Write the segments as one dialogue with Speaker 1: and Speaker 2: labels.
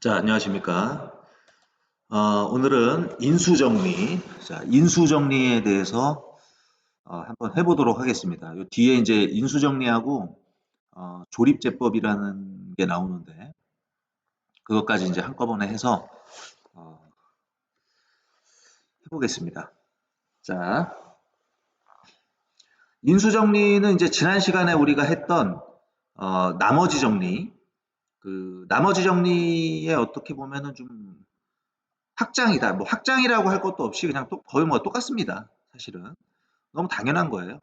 Speaker 1: 자, 안녕하십니까. 오늘은 인수정리, 자, 인수정리에 대해서 한번 해보도록 하겠습니다. 요 뒤에 이제 인수정리하고 조립제법이라는 게 나오는데 그것까지 이제 한꺼번에 해서 어, 해보겠습니다. 자, 인수정리는 이제 지난 시간에 우리가 했던 나머지 정리, 그 나머지 정리에 어떻게 보면은 좀 확장이다. 뭐 확장이라고 할 것도 없이 그냥 거의 뭐 똑같습니다. 사실은. 너무 당연한 거예요.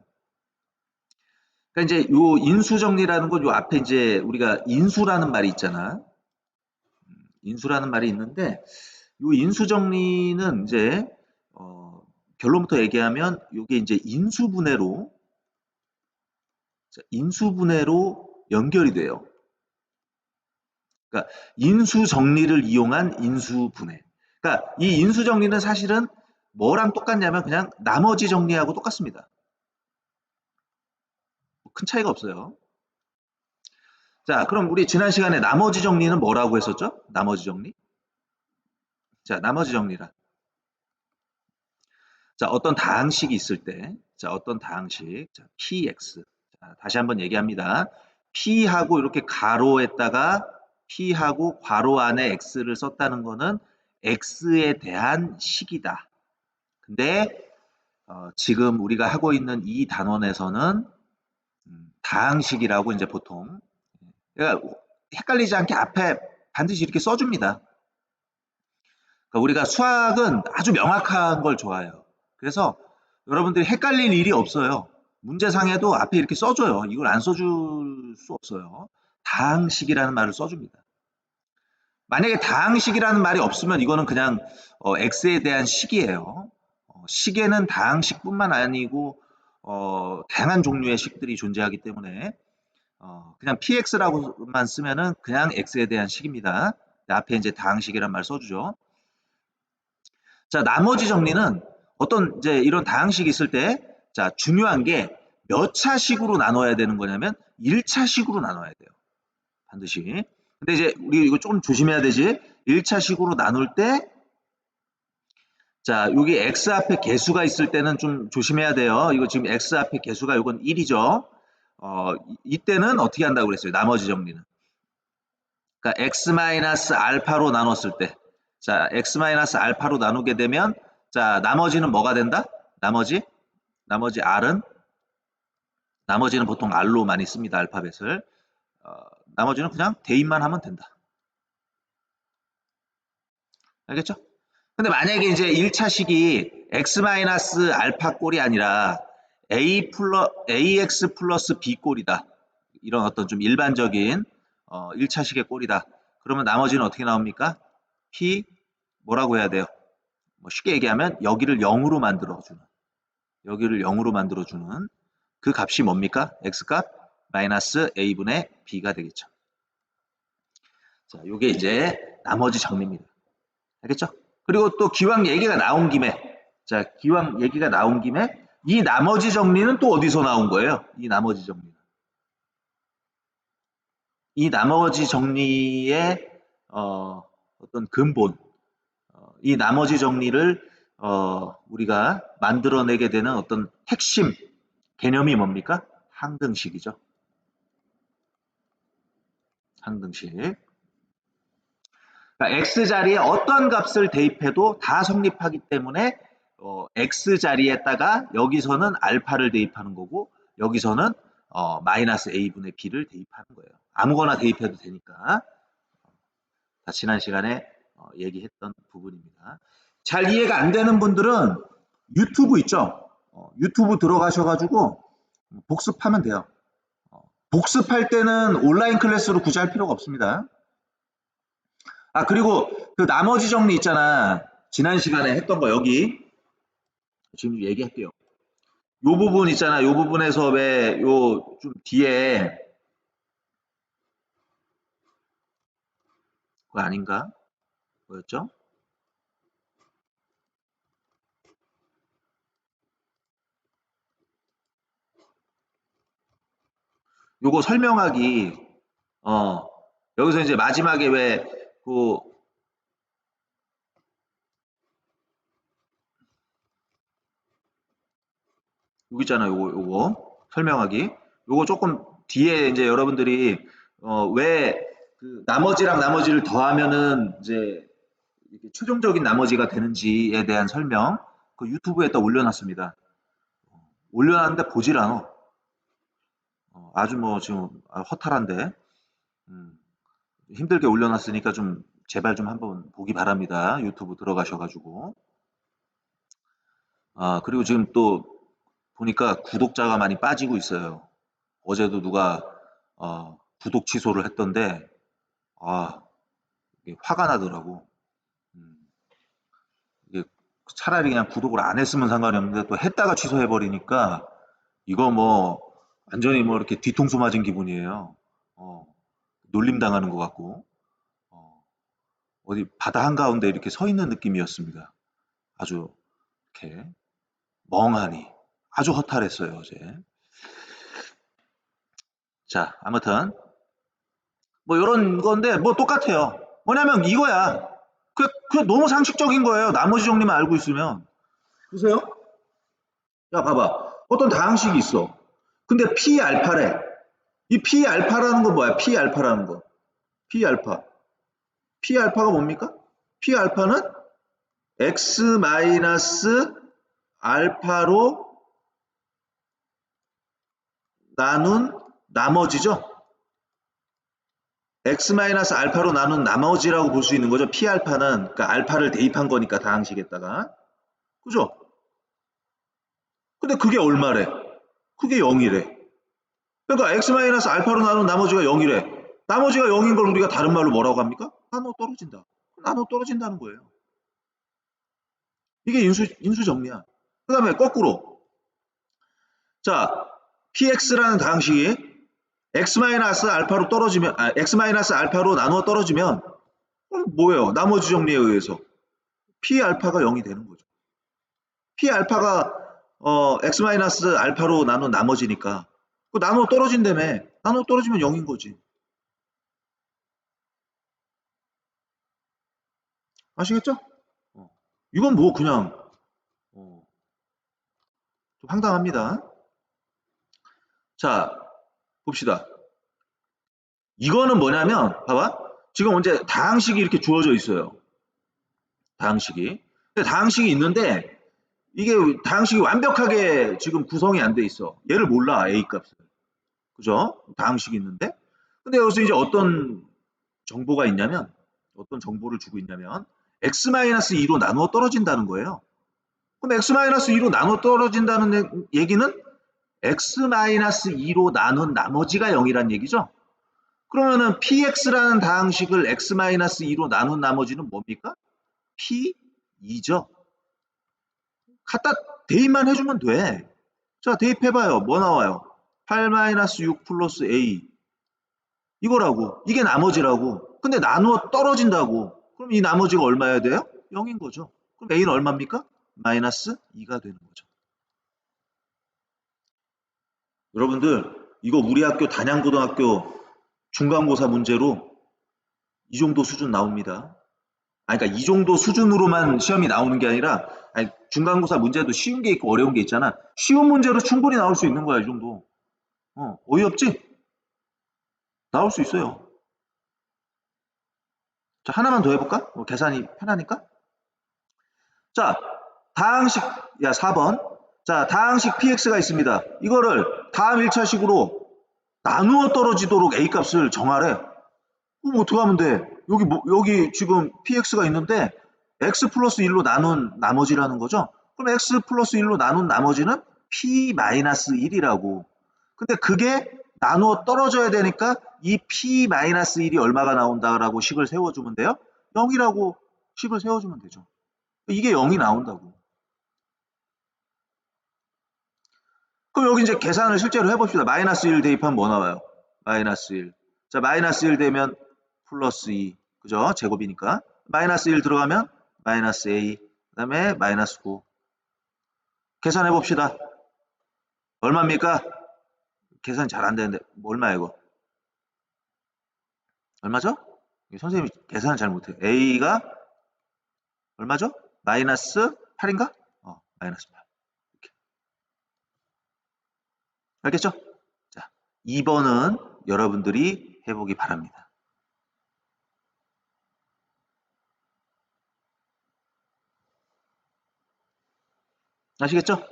Speaker 1: 그러니까 이제 요 인수정리라는 건 요 앞에 이제 우리가 인수라는 말이 있잖아. 인수라는 말이 있는데 요 인수정리는 이제 어, 결론부터 얘기하면 요게 이제 인수분해로 연결이 돼요. 그러니까 인수정리를 이용한 인수분해. 그러니까 이 인수정리는 사실은 뭐랑 똑같냐면 그냥 나머지 정리하고 똑같습니다. 큰 차이가 없어요. 자, 그럼 우리 지난 시간에 나머지 정리는 뭐라고 했었죠? 나머지 정리? 자, 나머지 정리라. 자, 어떤 다항식이 있을 때, 자, 어떤 다항식, 자, px. 자, 다시 한번 얘기합니다. p하고 이렇게 가로에다가 p하고 괄호 안에 x를 썼다는 거는 x에 대한 식이다. 근데 지금 우리가 하고 있는 이 단원에서는 다항식이라고 이제 보통 그러니까 헷갈리지 않게 앞에 반드시 이렇게 써줍니다. 그러니까 우리가 수학은 아주 명확한 걸 좋아해요. 그래서 여러분들이 헷갈릴 일이 없어요. 문제상에도 앞에 이렇게 써줘요. 이걸 안 써줄 수 없어요. 다항식이라는 말을 써줍니다. 만약에 다항식이라는 말이 없으면 이거는 그냥 x에 대한 식이에요. 식에는 다항식뿐만 아니고 다양한 종류의 식들이 존재하기 때문에 그냥 px라고만 쓰면은 그냥 x에 대한 식입니다. 앞에 이제 다항식이란 말 써주죠. 자, 나머지 정리는 어떤 이제 이런 다항식이 있을 때, 자, 중요한 게 몇 차식으로 나눠야 되는 거냐면 1차식으로 나눠야 돼요. 반드시. 근데 이제 우리 이거 조금 조심해야 되지. 1차식으로 나눌 때, 자, 여기 x 앞에 개수가 있을 때는 좀 조심해야 돼요. 이거 지금 x 앞에 개수가 이건 1이죠. 이때는 어떻게 한다고 그랬어요? 나머지 정리는. 그러니까 x-알파로 나눴을 때, 자, x-알파로 나누게 되면, 자, 나머지는 뭐가 된다? 나머지 r은, 나머지는 보통 r로 많이 씁니다, 알파벳을. 어, 나머지는 그냥 대입만 하면 된다. 알겠죠? 근데 만약에 이제 1차식이 x-알파 꼴이 아니라 ax 플러스 b 꼴이다. 이런 어떤 좀 일반적인 1차식의 꼴이다. 그러면 나머지는 어떻게 나옵니까? p 뭐라고 해야 돼요? 뭐 쉽게 얘기하면 여기를 0으로 만들어주는 그 값이 뭡니까? x값 마이너스 a분의 b가 되겠죠. 자, 요게 이제 나머지 정리입니다. 알겠죠? 그리고 또 기왕 얘기가 나온 김에 이 나머지 정리는 또 어디서 나온 거예요? 이 나머지 정리의 어떤 근본, 이 나머지 정리를 우리가 만들어내게 되는 어떤 핵심 개념이 뭡니까? 항등식이죠. 항등식. 그러니까 x 자리에 어떤 값을 대입해도 다 성립하기 때문에 x 자리에다가 여기서는 알파를 대입하는 거고 여기서는 마이너스 a분의 b를 대입하는 거예요. 아무거나 대입해도 되니까. 다 지난 시간에 얘기했던 부분입니다. 잘 이해가 안 되는 분들은 유튜브 있죠? 유튜브 들어가셔가지고 복습하면 돼요. 복습할 때는 온라인 클래스로 굳이 할 필요가 없습니다. 아, 그리고 그 나머지 정리 있잖아. 지난 시간에 했던 거 여기. 지금 얘기할게요. 요 부분 있잖아. 요 부분에서 왜 요 좀 뒤에 그거 아닌가? 뭐였죠? 요거 설명하기, 어, 여기서 이제 마지막에 왜, 그, 여기 있잖아요. 요거 설명하기. 요거 조금 뒤에 이제 여러분들이 왜 그 나머지랑 나머지를 더하면은 이제 이게 최종적인 나머지가 되는지에 대한 설명 그 유튜브에다 올려놨습니다. 올려놨는데 보질 않아. 아주 뭐 지금 허탈한데 힘들게 올려놨으니까 좀 제발 좀 한번 보기 바랍니다. 유튜브 들어가셔가지고. 그리고 지금 또 보니까 구독자가 많이 빠지고 있어요. 어제도 누가 구독 취소를 했던데 아, 이게 화가 나더라고. 음, 이게 차라리 그냥 구독을 안 했으면 상관이 없는데 또 했다가 취소해 버리니까 이거 뭐 완전히 뭐 이렇게 뒤통수 맞은 기분이에요. 어, 놀림 당하는 것 같고 어, 어디 바다 한가운데 이렇게 서 있는 느낌이었습니다. 아주 이렇게 멍하니 아주 허탈했어요 어제. 자, 아무튼 뭐 이런 건데 뭐 똑같아요. 뭐냐면 이거야. 그 너무 상식적인 거예요. 나머지 정리만 알고 있으면. 보세요. 야, 봐봐. 어떤 다항식이 있어. 근데 P 알파래. 이 P 알파라는 거 뭐야? P 알파라는 거. P 알파. P 알파가 뭡니까? P 알파는 X 마이너스 알파로 나눈 나머지죠. X 마이너스 알파로 나눈 나머지라고 볼 수 있는 거죠. P 알파는 그러니까 알파를 대입한 거니까 다항식에다가. 그죠? 근데 그게 얼마래? 그게 0이래. 그러니까 x 마이너스 알파로 나눈 나머지가 0이래. 나머지가 0인 걸 우리가 다른 말로 뭐라고 합니까? 나눠 떨어진다. 나눠 떨어진다는 거예요. 이게 인수 정리야. 그 다음에 거꾸로. 자, px라는 다항식이 x 마이너스 알파로 떨어지면, x 마이너스 알파로 나누어 떨어지면, 그럼 뭐예요? 나머지 정리에 의해서. p 알파가 0이 되는 거죠. p 알파가 x 마이너스 알파로 나눈 나머지니까. 그 나누어 떨어진다며. 나누어 떨어지면 0인 거지. 아시겠죠? 이건 뭐 그냥 좀 황당합니다. 자, 봅시다. 이거는 뭐냐면 봐봐. 지금 이제 다항식이 이렇게 주어져 있어요. 다항식이. 다항식이 있는데 이게 다항식이 완벽하게 지금 구성이 안 돼 있어. 얘를 몰라, A 값을. 그죠? 다항식이 있는데. 근데 여기서 이제 어떤 정보가 있냐면 어떤 정보를 주고 있냐면 x-2로 나누어 떨어진다는 거예요. 그럼 x-2로 나누어 떨어진다는 얘기는 x-2로 나눈 나머지가 0이란 얘기죠. 그러면은 px라는 다항식을 x-2로 나눈 나머지는 뭡니까? p2죠. 갖다 대입만 해주면 돼. 자, 대입해봐요. 뭐 나와요? 8-6 플러스 a. 이거라고. 이게 나머지라고. 근데 나누어 떨어진다고. 그럼 이 나머지가 얼마여야 돼요? 0인 거죠. 그럼 a는 얼마입니까? 마이너스 2가 되는 거죠. 여러분들, 이거 우리 학교 단양고등학교 중간고사 문제로 이 정도 수준 나옵니다. 그러니까 이 정도 수준으로만 시험이 나오는 게 아니라 중간고사 문제도 쉬운 게 있고 어려운 게 있잖아. 쉬운 문제로 충분히 나올 수 있는 거야, 이 정도. 어이없지? 나올 수 있어요. 자, 하나만 더 해볼까? 계산이 편하니까. 자, 다항식, 야, 4번. 자, 다항식 px가 있습니다. 이거를 다음 1차식으로 나누어 떨어지도록 a 값을 정하래. 그럼 어떻게 하면 돼? 여기 지금 px가 있는데 x 플러스 1로 나눈 나머지라는 거죠. 그럼 x 플러스 1로 나눈 나머지는 p 마이너스 1이라고. 근데 그게 나누어 떨어져야 되니까 이 p 마이너스 1이 얼마가 나온다라고 식을 세워주면 돼요. 0이라고 식을 세워주면 되죠. 이게 0이 나온다고. 그럼 여기 이제 계산을 실제로 해봅시다. 마이너스 1 대입하면 뭐 나와요? 마이너스 1. 자, 마이너스 1 되면 플러스 2. 그죠? 제곱이니까. 마이너스 1 들어가면 마이너스 a. 그 다음에 마이너스 9. 계산해 봅시다. 얼마입니까? 계산 잘 안 되는데. 뭐 얼마야 이거? 얼마죠? 선생님이 계산을 잘 못해요. a가 얼마죠? 마이너스 8인가? 마이너스 8. 이렇게. 알겠죠? 자, 2번은 여러분들이 해보기 바랍니다. 아시겠죠?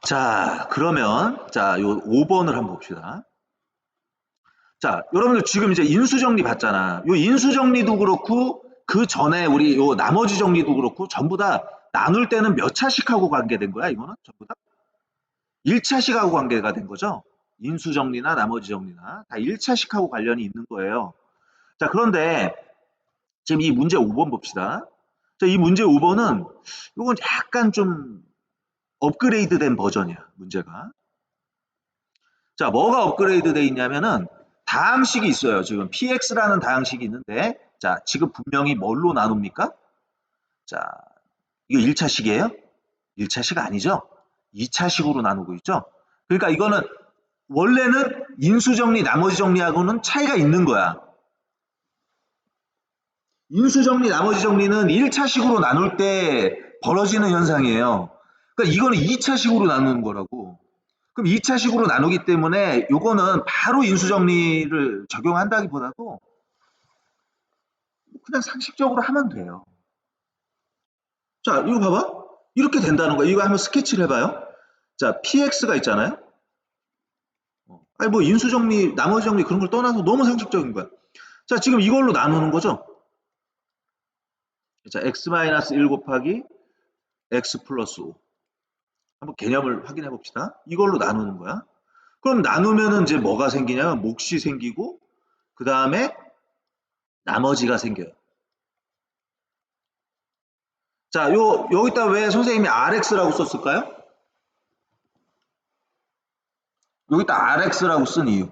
Speaker 1: 자, 그러면 자, 요 5번을 한번 봅시다. 자, 여러분들 지금 이제 인수정리 봤잖아. 요 인수정리도 그렇고 그 전에 우리 요 나머지 정리도 그렇고 전부 다 나눌 때는 몇 차씩 하고 관계된 거야, 이거는? 전부 다? 1차씩 하고 관계가 된 거죠? 인수정리나 나머지 정리나 다 1차씩 하고 관련이 있는 거예요. 자, 그런데 지금 이 문제 5번 봅시다. 자, 이 문제 5번은 이건 약간 좀 업그레이드 된 버전이야, 문제가. 자, 뭐가 업그레이드 돼 있냐면은 다항식이 있어요. 지금 px라는 다항식이 있는데 자, 지금 분명히 뭘로 나눕니까? 자, 이거 1차식이에요? 1차식 아니죠? 2차식으로 나누고 있죠? 그러니까 이거는 원래는 인수정리, 나머지 정리하고는 차이가 있는 거야. 인수정리, 나머지 정리는 1차식으로 나눌 때 벌어지는 현상이에요. 그러니까 이거는 2차식으로 나누는 거라고. 그럼 2차식으로 나누기 때문에 요거는 바로 인수정리를 적용한다기보다도 그냥 상식적으로 하면 돼요. 자, 이거 봐봐. 이렇게 된다는 거야. 이거 한번 스케치를 해봐요. 자, px가 있잖아요. 아니 뭐 인수정리, 나머지 정리 그런 걸 떠나서 너무 상식적인 거야. 자, 지금 이걸로 나누는 거죠. 자, x-1 곱하기 x 플러스 5. 한번 개념을 확인해 봅시다. 이걸로 나누는 거야. 그럼 나누면은 이제 뭐가 생기냐면 몫이 생기고 그 다음에 나머지가 생겨요. 자, 여기다 왜 선생님이 rx라고 썼을까요? 여기다 rx라고 쓴 이유.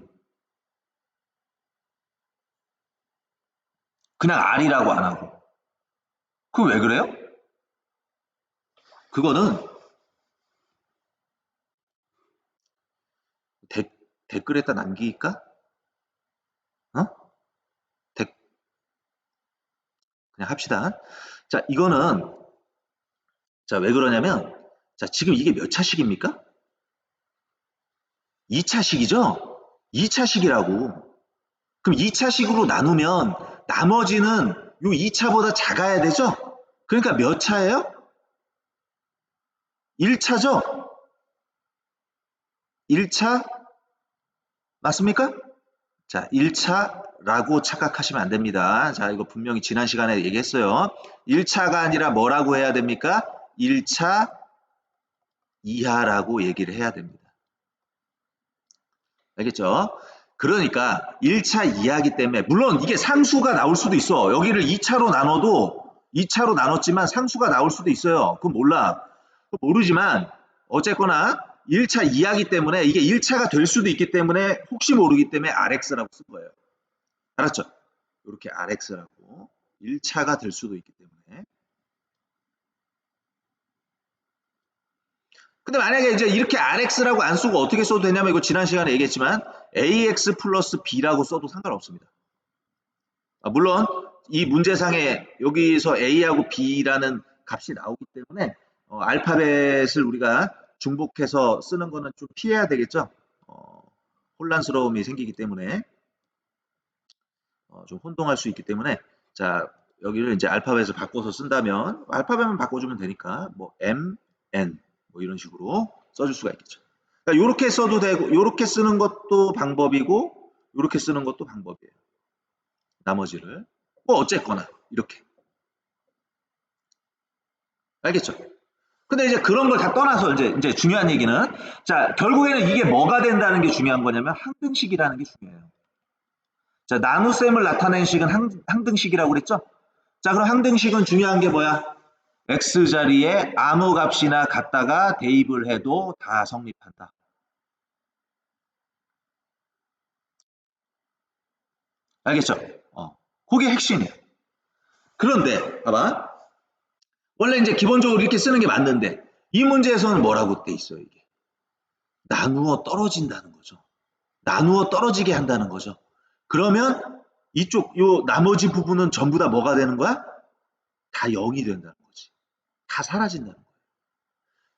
Speaker 1: 그냥 r이라고 안 하고. 그거 왜 그래요? 그거는 댓글에다 남기니까 어? 그냥 합시다. 자, 이거는 자, 왜 그러냐면 자, 지금 이게 몇 차식입니까? 2차식이죠? 2차식이라고. 그럼 2차식으로 나누면 나머지는 요 2차보다 작아야 되죠? 그러니까 몇 차예요? 1차죠? 1차 맞습니까? 자, 1차라고 착각하시면 안 됩니다. 자, 이거 분명히 지난 시간에 얘기했어요. 1차가 아니라 뭐라고 해야 됩니까? 1차 이하라고 얘기를 해야 됩니다. 알겠죠? 그러니까 1차 이하기 때문에 물론 이게 상수가 나올 수도 있어. 여기를 2차로 나눠도 2차로 나눴지만 상수가 나올 수도 있어요. 그건 몰라. 모르지만 어쨌거나 1차 이하기 때문에 이게 1차가 될 수도 있기 때문에 혹시 모르기 때문에 RX라고 쓴 거예요. 알았죠? 이렇게 RX라고 1차가 될 수도 있기 때문에. 근데 만약에 이제 이렇게 RX라고 안 쓰고 어떻게 써도 되냐면 이거 지난 시간에 얘기했지만 AX 플러스 B라고 써도 상관없습니다. 물론 이 문제상에 여기서 A하고 B라는 값이 나오기 때문에 알파벳을 우리가 중복해서 쓰는 거는 좀 피해야 되겠죠. 혼란스러움이 생기기 때문에 좀 혼동할 수 있기 때문에 자 여기를 이제 알파벳을 바꿔서 쓴다면 알파벳만 바꿔주면 되니까 뭐 M, N 뭐 이런 식으로 써줄 수가 있겠죠. 그러니까 이렇게 써도 되고 이렇게 쓰는 것도 방법이고 이렇게 쓰는 것도 방법이에요. 나머지를 뭐 어쨌거나 이렇게 알겠죠? 근데 이제 그런 걸 다 떠나서 이제 중요한 얘기는 자 결국에는 이게 뭐가 된다는 게 중요한 거냐면 항등식이라는 게 중요해요. 자 나눗셈을 나타낸 식은 항등식이라고 그랬죠? 자 그럼 항등식은 중요한 게 뭐야? x자리에 아무 값이나 갖다가 대입을 해도 다 성립한다. 알겠죠? 그게 핵심이에요. 그런데 봐봐. 원래 이제 기본적으로 이렇게 쓰는 게 맞는데 이 문제에서는 뭐라고 돼 있어요 이게? 나누어 떨어진다는 거죠. 나누어 떨어지게 한다는 거죠. 그러면 이쪽 요 나머지 부분은 전부 다 뭐가 되는 거야? 다 0이 된다는 거지. 다 사라진다는 거예요.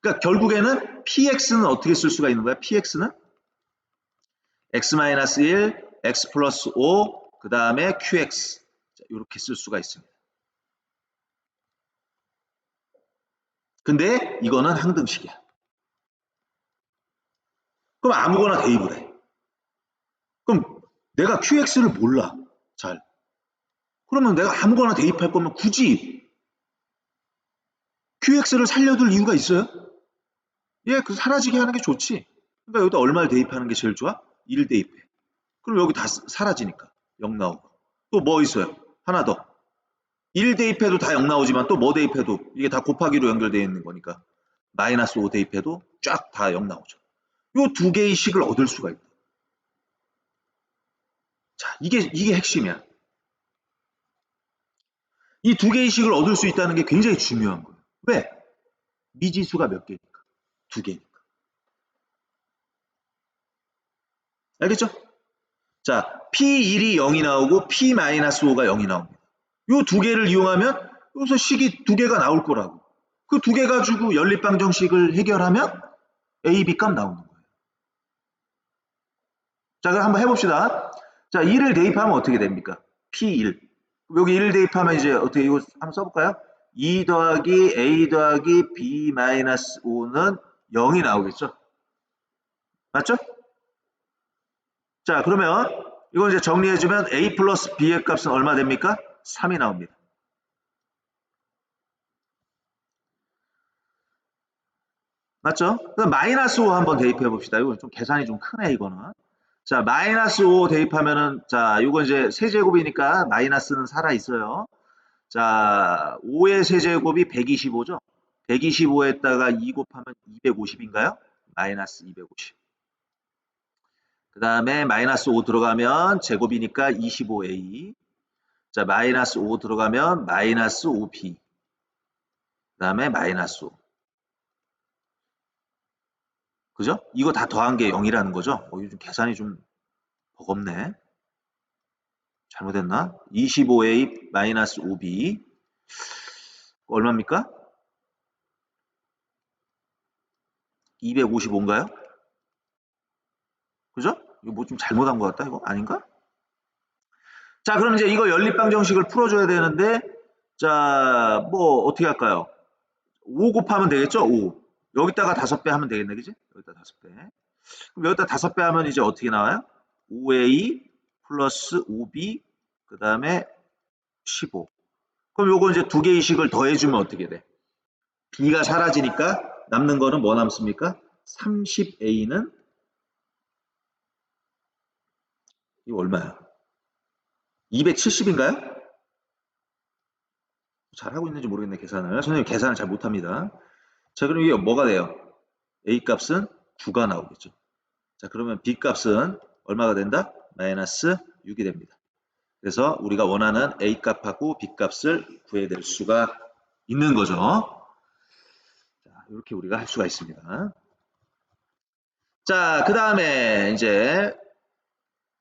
Speaker 1: 그러니까 결국에는 px는 어떻게 쓸 수가 있는 거야? px는 x-1, x 플러스 5, 그 다음에 qx 이렇게 쓸 수가 있습니다. 근데 이거는 항등식이야. 그럼 아무거나 대입을 해. 그럼 내가 qx를 몰라. 잘. 그러면 내가 아무거나 대입할 거면 굳이 qx를 살려둘 이유가 있어요? 예, 그 사라지게 하는 게 좋지. 그러니까 여기다 얼마를 대입하는 게 제일 좋아? 1 대입해. 그럼 여기 다 사라지니까 0 나오고. 또 뭐 있어요? 하나 더. 1 대입해도 다 0 나오지만 또 뭐 대입해도 이게 다 곱하기로 연결되어 있는 거니까 마이너스 5 대입해도 쫙 다 0 나오죠. 요 두 개의 식을 얻을 수가 있다. 자, 이게 핵심이야. 이 두 개의 식을 얻을 수 있다는 게 굉장히 중요한 거예요. 왜? 미지수가 몇 개니까? 두 개니까. 알겠죠? 자, P1이 0이 나오고 P-5가 0이 나옵니다. 요 두 개를 이용하면 여기서 식이 두 개가 나올 거라고. 그 두 개 가지고 연립방정식을 해결하면 A, B 값 나오는 거예요. 자, 그럼 한번 해봅시다. 자, 1을 대입하면 어떻게 됩니까? P1. 여기 1을 대입하면 이제 어떻게 이거 한번 써볼까요? 2 더하기 A 더하기 B-5는 0이 나오겠죠? 맞죠? 자, 그러면 이걸 이제 정리해주면 A 플러스 B의 값은 얼마 됩니까? 3이 나옵니다. 맞죠? 그럼 마이너스 5 한번 대입해 봅시다. 이거 좀 계산이 좀 크네, 이거는. 자, 마이너스 5 대입하면은, 자, 이거 이제 세제곱이니까 마이너스는 살아있어요. 자, 5의 세제곱이 125죠? 125에다가 2 곱하면 250인가요? 마이너스 250. 그 다음에 마이너스 5 들어가면 제곱이니까 25a. 자, 마이너스 5 들어가면 마이너스 5b. 그 다음에 마이너스 5. 그죠? 이거 다 더한 게 0이라는 거죠? 요즘 계산이 좀 버겁네. 잘못했나? 25a 마이너스 5b. 얼마입니까? 255인가요? 그죠? 이거 뭐 좀 잘못한 것 같다, 이거? 아닌가? 자, 그럼 이제 이거 연립방정식을 풀어줘야 되는데, 자, 뭐, 어떻게 할까요? 5 곱하면 되겠죠? 5. 여기다가 5배 하면 되겠네, 그지? 여기다 5배. 그럼 여기다 5배 하면 이제 어떻게 나와요? 5a 플러스 5b, 그 다음에 15. 그럼 요거 이제 두 개의 식을 더해주면 어떻게 돼? b가 사라지니까 남는 거는 뭐 남습니까? 30a는 이거 얼마야? 270인가요? 잘하고 있는지 모르겠네, 계산을. 선생님 계산을 잘 못합니다. 자, 그럼 이게 뭐가 돼요? A 값은 9가 나오겠죠. 자, 그러면 B 값은 얼마가 된다? 마이너스 6이 됩니다. 그래서 우리가 원하는 A 값하고 B 값을 구해낼 수가 있는 거죠. 자, 이렇게 우리가 할 수가 있습니다. 자, 그 다음에 이제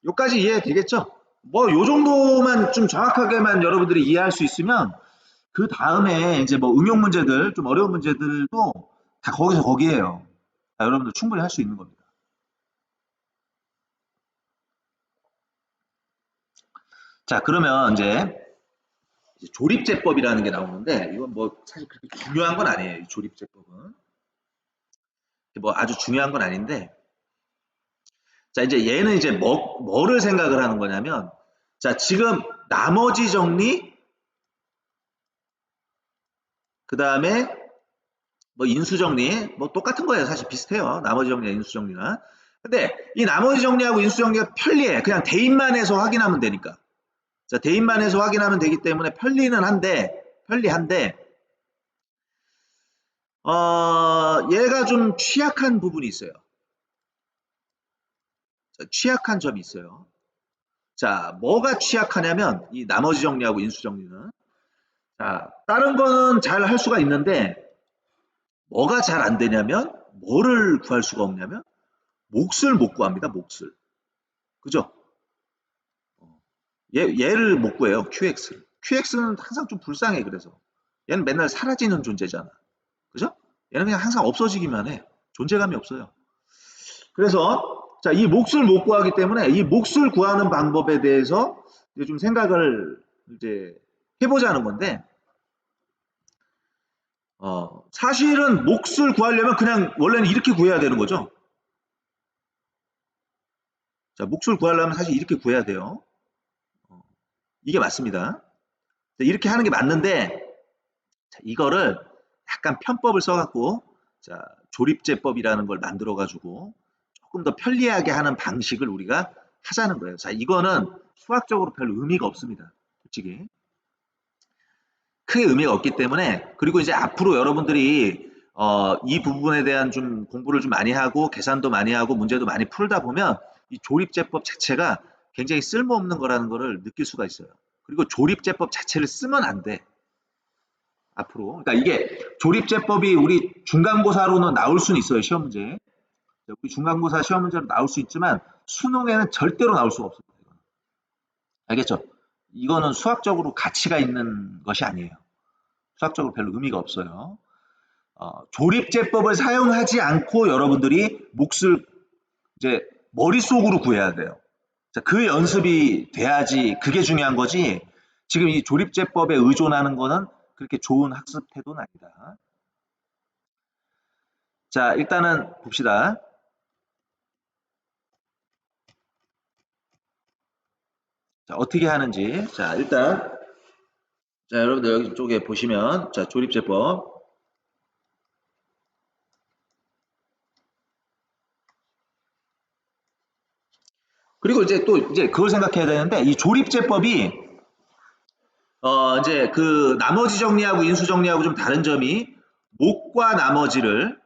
Speaker 1: 요까지 이해 되겠죠? 뭐 요 정도만 좀 정확하게만 여러분들이 이해할 수 있으면 그 다음에 이제 뭐 응용 문제들, 좀 어려운 문제들도 다 거기서 거기에요. 자, 여러분들 충분히 할 수 있는 겁니다. 자, 그러면 이제 조립제법이라는 게 나오는데 이건 뭐 사실 그렇게 중요한 건 아니에요. 이 조립제법은. 뭐 아주 중요한 건 아닌데 자, 이제 얘는 이제 뭐를 생각을 하는 거냐면 자, 지금 나머지 정리 그 다음에 뭐 인수정리 뭐 똑같은 거예요. 사실 비슷해요. 나머지 정리와 인수정리나. 근데 이 나머지 정리하고 인수정리가 편리해. 그냥 대입만 해서 확인하면 되니까. 자, 대입만 해서 확인하면 되기 때문에 편리한데 얘가 좀 취약한 부분이 있어요. 자, 취약한 점이 있어요. 자, 뭐가 취약하냐면 이 나머지 정리하고 인수 정리는 자, 다른 거는 잘 할 수가 있는데 뭐가 잘 안 되냐면 뭐를 구할 수가 없냐면 몫을 못 구합니다. 몫을. 그죠? 얘를 못 구해요. QX를. QX는 항상 좀 불쌍해. 그래서 얘는 맨날 사라지는 존재잖아. 그죠? 얘는 그냥 항상 없어지기만 해. 존재감이 없어요. 그래서 자, 이 몫을 못 구하기 때문에 이 몫을 구하는 방법에 대해서 이제 좀 생각을 이제 해보자는 건데, 사실은 몫을 구하려면 그냥 원래는 이렇게 구해야 되는 거죠. 자, 몫을 구하려면 사실 이렇게 구해야 돼요. 이게 맞습니다. 이렇게 하는 게 맞는데, 자, 이거를 약간 편법을 써갖고, 자, 조립제법이라는 걸 만들어가지고 조금 더 편리하게 하는 방식을 우리가 하자는 거예요. 자, 이거는 수학적으로 별 의미가 없습니다. 솔직히. 크게 의미가 없기 때문에, 그리고 이제 앞으로 여러분들이 이 부분에 대한 좀 공부를 좀 많이 하고 계산도 많이 하고 문제도 많이 풀다 보면 이 조립제법 자체가 굉장히 쓸모없는 거라는 거를 느낄 수가 있어요. 그리고 조립제법 자체를 쓰면 안 돼. 앞으로. 그러니까 이게 조립제법이 우리 중간고사로는 나올 수는 있어요. 시험 문제. 우리 중간고사 시험 문제로 나올 수 있지만 수능에는 절대로 나올 수가 없습니다. 알겠죠? 이거는 수학적으로 가치가 있는 것이 아니에요. 수학적으로 별로 의미가 없어요. 조립제법을 사용하지 않고 여러분들이 몫을 이제 머릿속으로 구해야 돼요. 자, 그 연습이 돼야지 그게 중요한 거지. 지금 이 조립제법에 의존하는 거는 그렇게 좋은 학습 태도는 아니다. 자, 일단은 봅시다. 자, 어떻게 하는지. 자, 일단 자, 여러분들 여기 쪽에 보시면 자, 조립제법. 그리고 이제 또 이제 그걸 생각해야 되는데 이 조립제법이 이제 그 나머지 정리하고 인수 정리하고 좀 다른 점이 목과 나머지를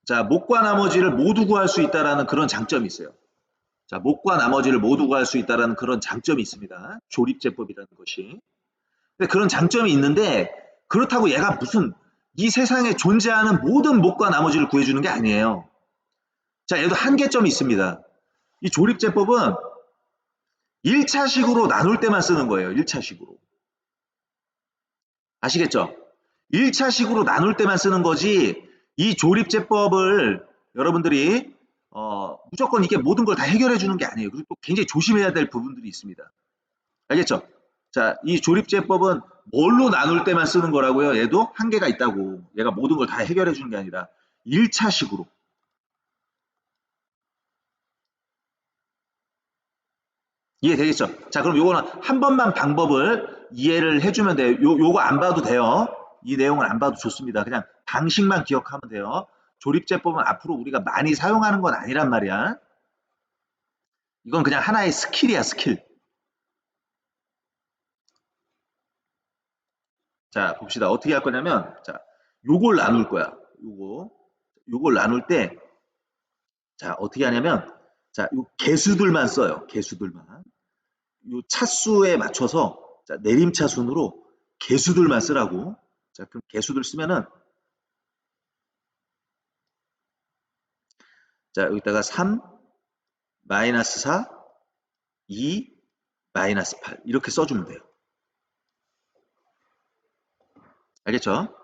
Speaker 1: 자, 목과 나머지를 모두 구할 수 있다라는 그런 장점이 있어요. 자, 목과 나머지를 모두 구할 수 있다라는 그런 장점이 있습니다. 조립제법이라는 것이. 근데 그런 장점이 있는데 그렇다고 얘가 무슨 이 세상에 존재하는 모든 목과 나머지를 구해주는 게 아니에요. 자, 얘도 한계점이 있습니다. 이 조립제법은 1차식으로 나눌 때만 쓰는 거예요. 1차식으로. 아시겠죠? 1차식으로 나눌 때만 쓰는 거지 이 조립제법을 여러분들이 무조건 이게 모든 걸 다 해결해 주는 게 아니에요. 그리고 또 굉장히 조심해야 될 부분들이 있습니다. 알겠죠? 자, 이 조립제법은 뭘로 나눌 때만 쓰는 거라고요? 얘도 한계가 있다고. 얘가 모든 걸 다 해결해 주는 게 아니라 1차식으로. 이해되겠죠? 자, 그럼 요거는 한 번만 방법을 이해를 해주면 돼요. 요거 안 봐도 돼요. 이 내용을 안 봐도 좋습니다. 그냥 방식만 기억하면 돼요. 조립제법은 앞으로 우리가 많이 사용하는 건 아니란 말이야. 이건 그냥 하나의 스킬이야, 스킬. 자, 봅시다. 어떻게 할 거냐면, 자, 요걸 나눌 거야. 요걸 나눌 때, 자, 어떻게 하냐면, 자, 요 개수들만 써요. 개수들만. 요 차수에 맞춰서, 자, 내림차순으로 개수들만 쓰라고. 자, 그럼 개수들 쓰면은, 자, 여기다가 3, 마이너스 4, 2, 마이너스 8. 이렇게 써주면 돼요. 알겠죠?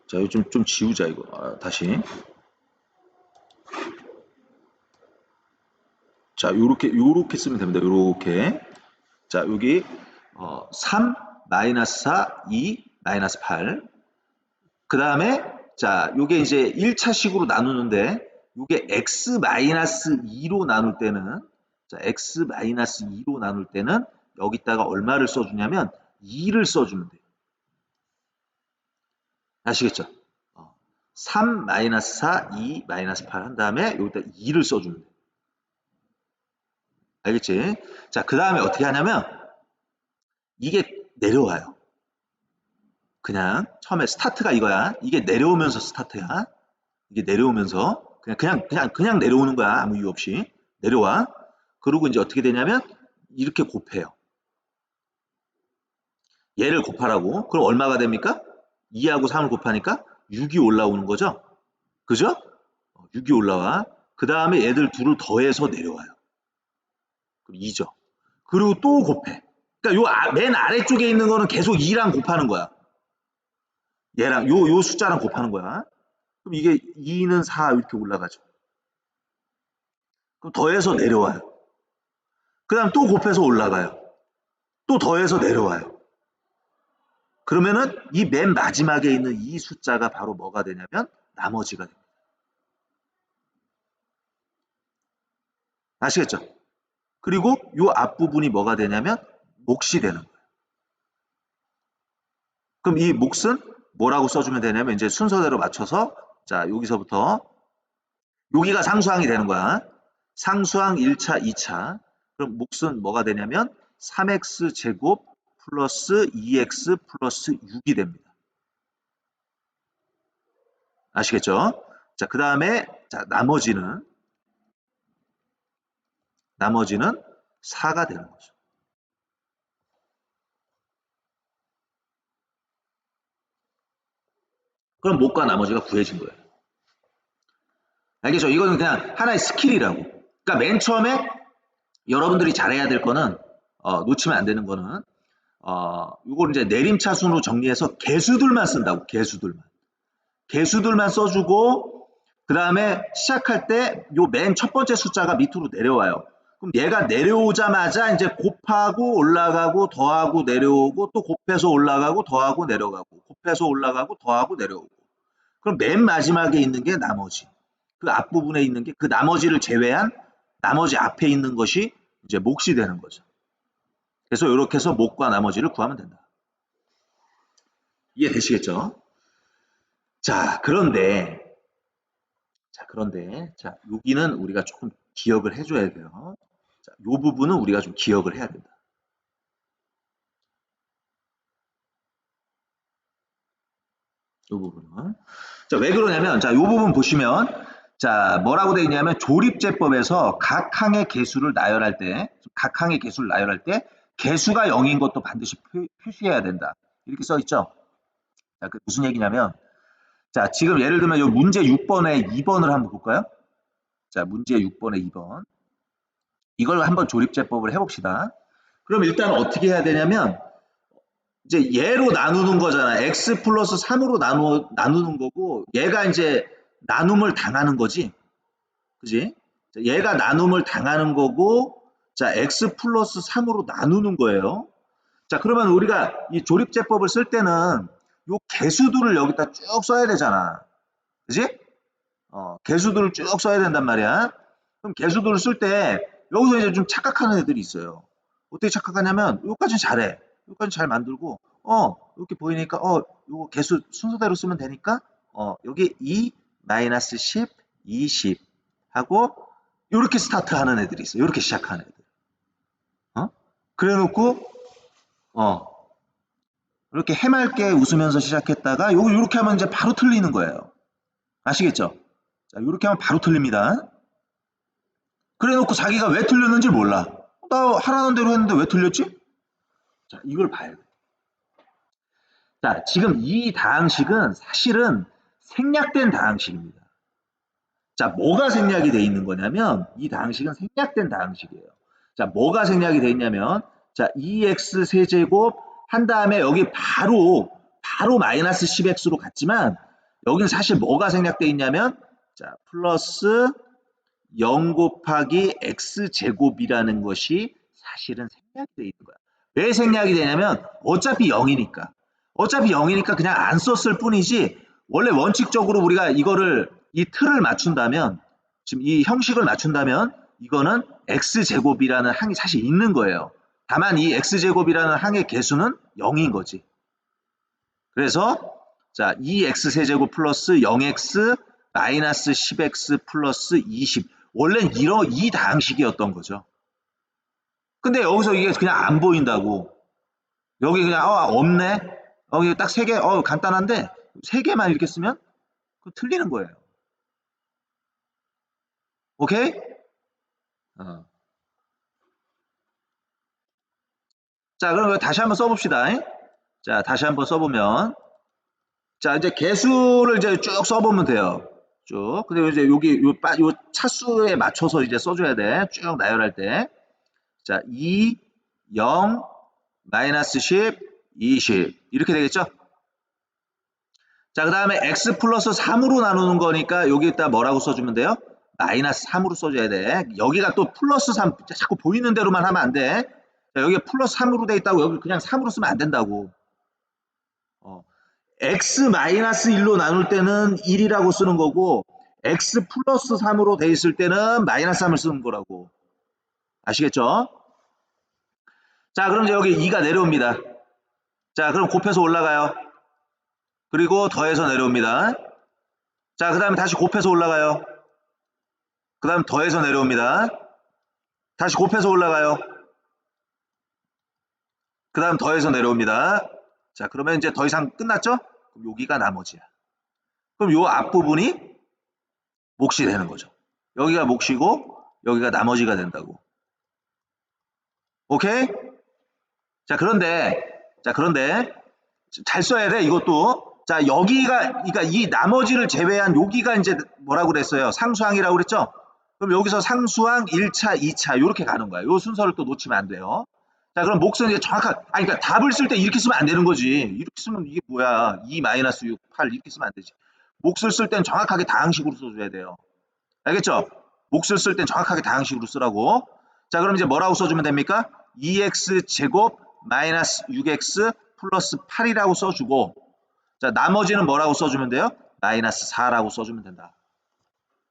Speaker 1: 자, 이거 좀 지우자, 이거. 다시. 자, 요렇게 쓰면 됩니다. 요렇게. 자, 여기 3, 마이너스 4, 2, 마이너스 8. 그 다음에 자, 요게 이제 1차식으로 나누는데 요게 x 마이너스 2로 나눌 때는 자, x 마이너스 2로 나눌 때는 여기다가 얼마를 써주냐면 2를 써주면 돼요. 아시겠죠? 3 마이너스 4, 2 마이너스 8 한 다음에 여기다 2를 써주면 돼요. 알겠지? 자, 그 다음에 어떻게 하냐면 이게 내려와요. 그냥 처음에 스타트가 이거야. 이게 내려오면서 스타트야. 이게 내려오면서 그냥 내려오는 거야. 아무 이유 없이 내려와. 그리고 이제 어떻게 되냐면 이렇게 곱해요. 얘를 곱하라고. 그럼 얼마가 됩니까? 2하고 3을 곱하니까 6이 올라오는 거죠. 그죠? 6이 올라와. 그 다음에 얘들 둘을 더해서 내려와요. 그럼 2죠. 그리고 또 곱해. 그러니까 맨 아래쪽에 있는 거는 계속 2랑 곱하는 거야. 얘랑 요 숫자랑 곱하는 거야. 그럼 이게 2는 4 이렇게 올라가죠. 그럼 더해서 내려와요. 그 다음 또 곱해서 올라가요. 또 더해서 내려와요. 그러면은 이 맨 마지막에 있는 이 숫자가 바로 뭐가 되냐면 나머지가 됩니다. 아시겠죠? 그리고 요 앞부분이 뭐가 되냐면 몫이 되는 거예요. 그럼 이 몫은 뭐라고 써주면 되냐면 이제 순서대로 맞춰서 자 여기서부터 여기가 상수항이 되는 거야. 상수항 1차, 2차. 그럼 몫은 뭐가 되냐면 3x 제곱 플러스 2x 플러스 6이 됩니다. 아시겠죠? 자, 그 다음에 자 나머지는 4가 되는 거죠. 그럼 몫과 나머지가 구해진 거예요. 알겠죠? 이거는 그냥 하나의 스킬이라고. 그러니까 맨 처음에 여러분들이 잘해야 될 거는 놓치면 안 되는 거는 이걸 이제 내림차순으로 정리해서 개수들만 쓴다고. 개수들만 써주고 그 다음에 시작할 때 요 맨 첫 번째 숫자가 밑으로 내려와요. 그럼 얘가 내려오자마자 이제 곱하고 올라가고 더하고 내려오고 또 곱해서 올라가고 더하고 내려가고 곱해서 올라가고 더하고 내려오고 그럼 맨 마지막에 있는 게 나머지. 그 앞부분에 있는 게 그 나머지를 제외한 나머지 앞에 있는 것이 이제 몫이 되는 거죠. 그래서 이렇게 해서 몫과 나머지를 구하면 된다. 이해되시겠죠? 자, 그런데 자, 여기는 우리가 조금 기억을 해줘야 돼요. 자, 요 부분은 우리가 좀 기억을 해야 된다. 요 부분은. 자, 왜 그러냐면, 자, 요 부분 보시면, 자, 뭐라고 되어 있냐면, 조립제법에서 각 항의 개수를 나열할 때, 개수가 0인 것도 반드시 표시해야 된다. 이렇게 써 있죠? 자, 그 무슨 얘기냐면, 자, 지금 예를 들면 요 문제 6번에 2번을 한번 볼까요? 자, 문제 6번에 2번. 이걸 한번 조립제법을 해봅시다. 그럼 일단 어떻게 해야 되냐면, 이제 얘로 나누는 거잖아. x 플러스 3으로 나누는 거고, 얘가 이제 나눔을 당하는 거지. 그지? 얘가 나눔을 당하는 거고, 자, x 플러스 3으로 나누는 거예요. 자, 그러면 우리가 이 조립제법을 쓸 때는 요 개수들을 여기다 쭉 써야 되잖아. 그지? 개수들을 쭉 써야 된단 말이야. 그럼 개수들을 쓸 때 여기서 이제 좀 착각하는 애들이 있어요. 어떻게 착각하냐면 여기까지 잘해. 여기까지 잘 만들고 이렇게 보이니까 요거 개수 순서대로 쓰면 되니까 여기 2 마이너스 10 20 하고 이렇게 스타트하는 애들이 있어요. 이렇게 시작하는 애들. 그래 놓고 이렇게 해맑게 웃으면서 시작했다가 요거 이렇게 하면 이제 바로 틀리는 거예요. 아시겠죠? 자, 이렇게 하면 바로 틀립니다. 그래 놓고 자기가 왜 틀렸는지 몰라. 나 하라는 대로 했는데 왜 틀렸지? 자, 이걸 봐야 돼. 자, 지금 이 다항식은 사실은 생략된 다항식입니다. 자, 뭐가 생략이 돼 있는 거냐면 이 다항식은 생략된 다항식이에요. 자, 뭐가 생략이 돼 있냐면 자, 2x 세제곱 한 다음에 여기 바로 마이너스 10x로 갔지만 여기는 사실 뭐가 생략돼 있냐면 자, 플러스 0 곱하기 x제곱이라는 것이 사실은 생략이 되어 있는 거야. 왜 생략이 되냐면 어차피 0이니까. 어차피 0이니까 그냥 안 썼을 뿐이지 원래 원칙적으로 우리가 이거를 이 틀을 맞춘다면 지금 이 형식을 맞춘다면 이거는 x제곱이라는 항이 사실 있는 거예요. 다만 이 x제곱이라는 항의 개수는 0인 거지. 그래서 자 2x 세제곱 플러스 0x 마이너스 10x 플러스 20 원래는 이 다항식이었던 거죠. 근데 여기서 이게 그냥 안 보인다고. 여기 그냥 없네. 여기 딱 3개 간단한데 3개만 이렇게 쓰면 틀리는 거예요. 오케이? 자, 그럼 다시 한번 써봅시다. 자, 다시 한번 써보면 자, 이제 개수를 이제 쭉 써보면 돼요. 쭉. 근데 이제 여기 요 차수에 맞춰서 이제 써줘야 돼. 쭉 나열할 때. 자, 2, 0, 마이너스 10, 20 이렇게 되겠죠? 자, 그 다음에 x 플러스 3으로 나누는 거니까 여기에다 뭐라고 써주면 돼요? 마이너스 3으로 써줘야 돼. 여기가 또 플러스 3 자꾸 보이는 대로만 하면 안 돼. 자, 여기가 플러스 3으로 돼 있다고 여기 그냥 3으로 쓰면 안 된다고. x 마이너스 1로 나눌 때는 1이라고 쓰는 거고 x 플러스 3으로 돼 있을 때는 마이너스 3을 쓰는 거라고. 아시겠죠? 자, 그럼 이제 여기 2가 내려옵니다. 자, 그럼 곱해서 올라가요. 그리고 더해서 내려옵니다. 자, 그 다음에 다시 곱해서 올라가요. 그 다음 더해서 내려옵니다. 다시 곱해서 올라가요. 그 다음 더해서 내려옵니다. 자, 그러면 이제 더 이상 끝났죠? 그럼 여기가 나머지야. 그럼 요 앞부분이 몫이 되는 거죠. 여기가 몫이고 여기가 나머지가 된다고. 오케이? 자, 그런데 잘 써야 돼, 이것도. 자, 여기가, 그러니까 이 나머지를 제외한 여기가 이제 뭐라고 그랬어요? 상수항이라고 그랬죠? 그럼 여기서 상수항 1차, 2차 이렇게 가는 거야. 요 순서를 또 놓치면 안 돼요. 자, 그럼 몫은 이제 그러니까 답을 쓸 때 이렇게 쓰면 안 되는 거지. 이렇게 쓰면 이게 뭐야? 2-6, 8 이렇게 쓰면 안 되지. 몫을 쓸 땐 정확하게 다항식으로 써줘야 돼요. 알겠죠? 몫을 쓸 땐 정확하게 다항식으로 쓰라고. 자, 그럼 이제 뭐라고 써주면 됩니까? 2x 제곱 마이너스 6x 플러스 8이라고 써주고, 자, 나머지는 뭐라고 써주면 돼요? 마이너스 4라고 써주면 된다.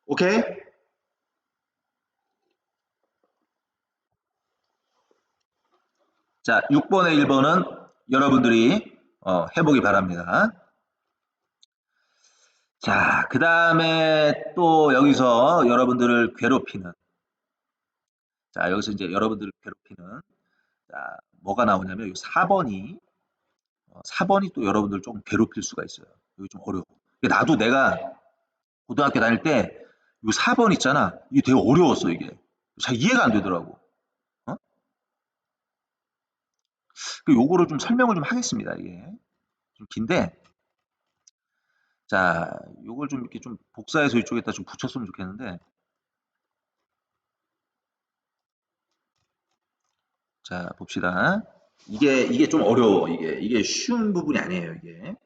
Speaker 1: 오케이? 자, 6번에 1번은 여러분들이 해보기 바랍니다. 자, 그 다음에 또 여기서 여러분들을 괴롭히는, 자, 여기서 이제 여러분들을 괴롭히는, 자, 뭐가 나오냐면 이 4번이 또 여러분들 좀 괴롭힐 수가 있어요. 여기 좀 어려워. 나도 내가 고등학교 다닐 때 이 4번 있잖아. 이게 되게 어려웠어, 이게. 잘 이해가 안 되더라고. 어? 요거를 좀 설명을 좀 하겠습니다, 이게. 좀 긴데, 자, 요걸 좀 이렇게 좀 복사해서 이쪽에다 좀 붙였으면 좋겠는데, 자, 봅시다. 이게 좀 어려워, 이게 쉬운 부분이 아니에요, 이게.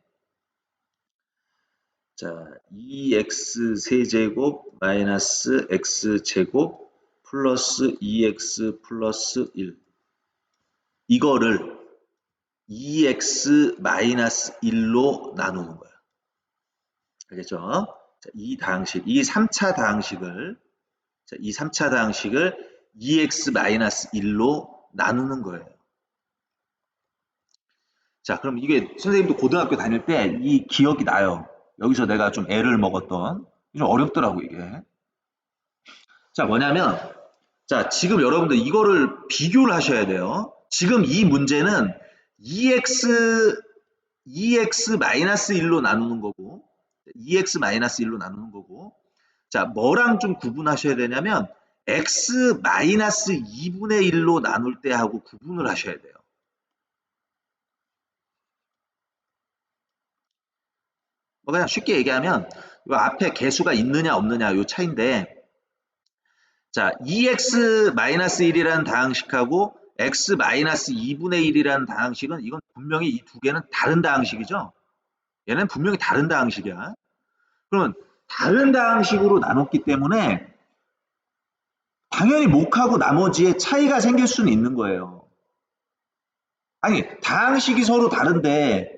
Speaker 1: 자, 2x 세제곱 마이너스 x 제곱 플러스 2x 플러스 1 이거를 2x 마이너스 1로 나누는 거야. 알겠죠? 자, 이 3차 다항식을 2x 마이너스 1로 나누는 거예요. 자, 그럼 이게 선생님도 고등학교 다닐 때 이 기억이 나요. 여기서 내가 좀 애를 먹었던, 좀 어렵더라고, 이게. 자, 뭐냐면, 자, 지금 여러분들 이거를 비교를 하셔야 돼요. 지금 이 문제는 2x 마이너스 1로 나누는 거고, 2x 마이너스 1로 나누는 거고, 자, 뭐랑 좀 구분하셔야 되냐면, x 마이너스 2분의 1로 나눌 때 하고 구분을 하셔야 돼요. 뭐 그냥 쉽게 얘기하면, 이 앞에 개수가 있느냐 없느냐 요 차인데, 자, 2x-1이라는 다항식하고 x-2분의 1이라는 다항식은 이건 분명히 이 두 개는 다른 다항식이죠. 얘는 분명히 다른 다항식이야. 그러면 다른 다항식으로 나눴기 때문에 당연히 몫하고 나머지에 차이가 생길 수는 있는 거예요. 아니, 다항식이 서로 다른데